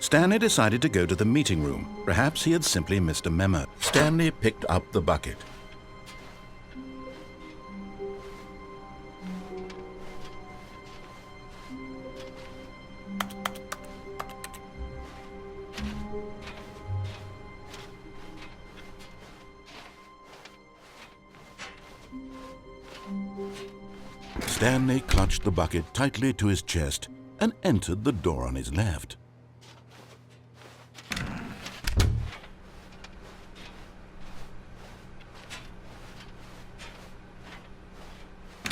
Stanley decided to go to the meeting room. Perhaps he had simply missed a memo. Stanley picked up the bucket. Stanley clutched the bucket tightly to his chest and entered the door on his left.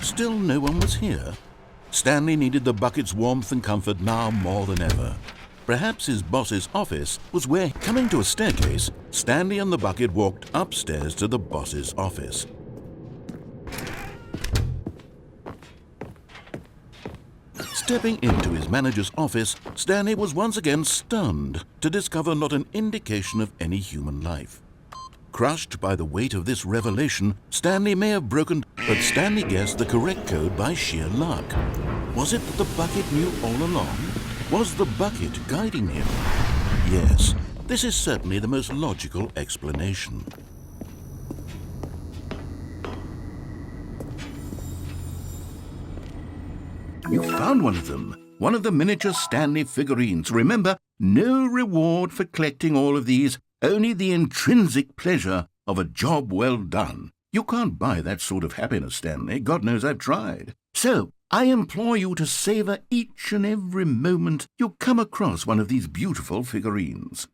Still no one was here. Stanley needed the bucket's warmth and comfort now more than ever. Perhaps his boss's office was where, coming to a staircase, Stanley and the bucket walked upstairs to the boss's office. Stepping into his manager's office, Stanley was once again stunned to discover not an indication of any human life. Crushed by the weight of this revelation, Stanley may have broken, but Stanley guessed the correct code by sheer luck. Was it that the bucket knew all along? Was the bucket guiding him? Yes, this is certainly the most logical explanation. You found one of them. One of the miniature Stanley figurines. Remember, no reward for collecting all of these, only the intrinsic pleasure of a job well done. You can't buy that sort of happiness, Stanley. God knows I've tried. So, I implore you to savor each and every moment you come across one of these beautiful figurines.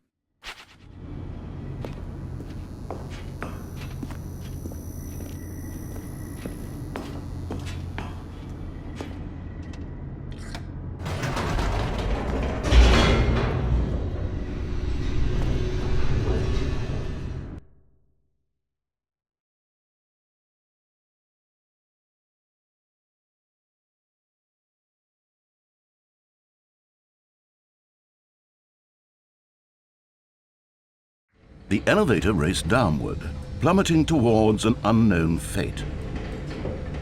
The elevator raced downward, plummeting towards an unknown fate.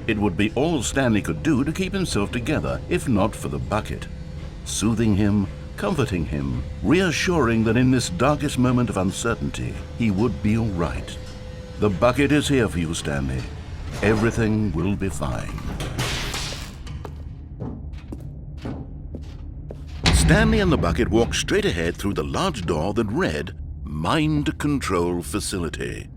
It would be all Stanley could do to keep himself together, if not for the bucket. Soothing him, comforting him, reassuring that in this darkest moment of uncertainty, he would be all right. The bucket is here for you, Stanley. Everything will be fine. Stanley and the bucket walked straight ahead through the large door that read, Mind Control Facility.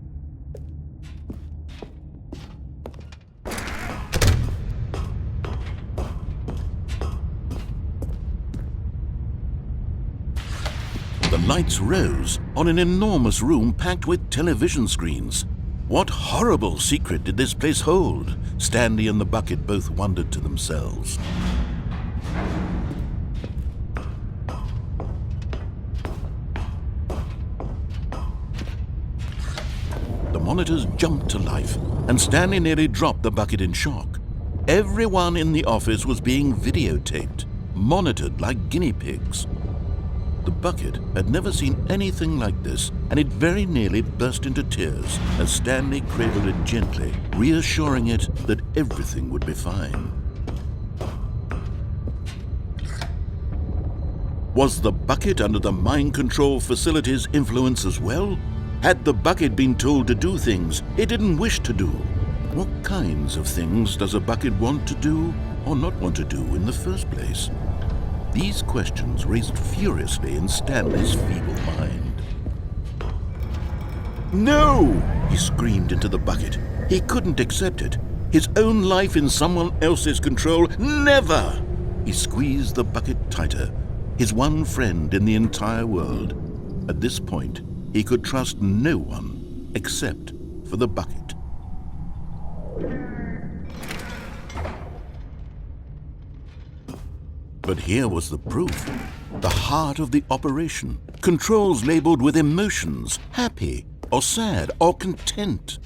The lights rose on an enormous room packed with television screens. What horrible secret did this place hold? Stanley and the bucket both wondered to themselves. The monitors jumped to life, and Stanley nearly dropped the bucket in shock. Everyone in the office was being videotaped, monitored like guinea pigs. The bucket had never seen anything like this, and it very nearly burst into tears as Stanley cradled it gently, reassuring it that everything would be fine. Was the bucket under the mind control facility's influence as well? Had the bucket been told to do things it didn't wish to do? What kinds of things does a bucket want to do or not want to do in the first place? These questions raced furiously in Stanley's feeble mind. No! He screamed into the bucket. He couldn't accept it. His own life in someone else's control, never! He squeezed the bucket tighter, his one friend in the entire world. At this point, he could trust no one except for the bucket. But here was the proof. The heart of the operation. Controls labeled with emotions, happy or sad or content.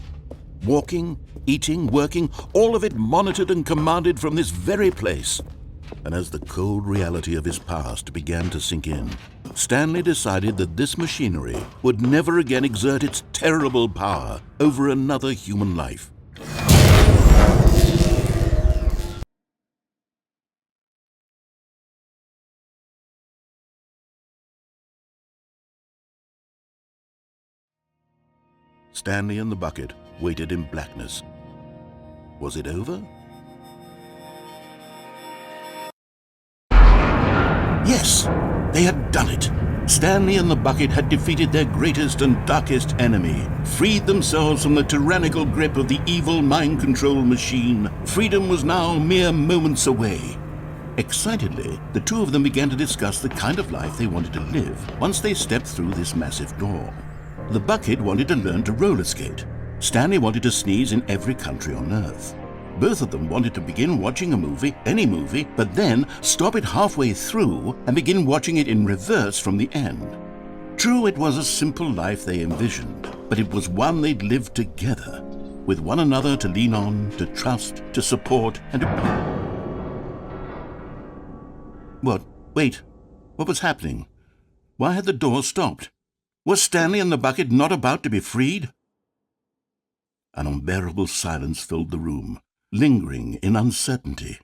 Walking, eating, working, all of it monitored and commanded from this very place. And as the cold reality of his past began to sink in, Stanley decided that this machinery would never again exert its terrible power over another human life. Stanley and the bucket waited in blackness. Was it over? Yes, they had done it. Stanley and the bucket had defeated their greatest and darkest enemy, freed themselves from the tyrannical grip of the evil mind control machine. Freedom was now mere moments away. Excitedly, the two of them began to discuss the kind of life they wanted to live once they stepped through this massive door. The bucket wanted to learn to roller skate. Stanley wanted to sneeze in every country on Earth. Both of them wanted to begin watching a movie, any movie, but then stop it halfway through and begin watching it in reverse from the end. True, it was a simple life they envisioned, but it was one they'd lived together, with one another to lean on, to trust, to support, and to... What? Wait. What was happening? Why had the door stopped? Was Stanley and the bucket not about to be freed? An unbearable silence filled the room, lingering in uncertainty,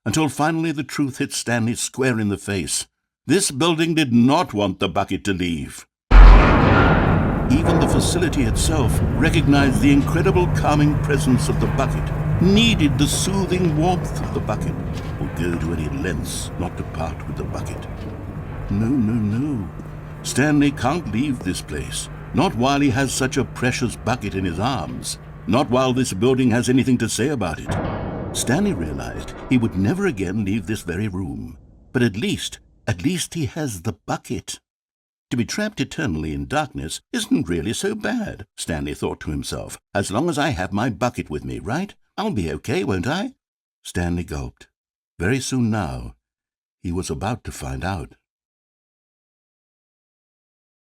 until finally the truth hit Stanley square in the face. This building did not want the bucket to leave. Even the facility itself recognized the incredible calming presence of the bucket, needed the soothing warmth of the bucket, would go to any lengths not to part with the bucket. No. Stanley can't leave this place, not while he has such a precious bucket in his arms, not while this building has anything to say about it. Stanley realized he would never again leave this very room, but at least he has the bucket. To be trapped eternally in darkness isn't really so bad, Stanley thought to himself. As long as I have my bucket with me, right? I'll be okay, won't I? Stanley gulped. Very soon now, he was about to find out.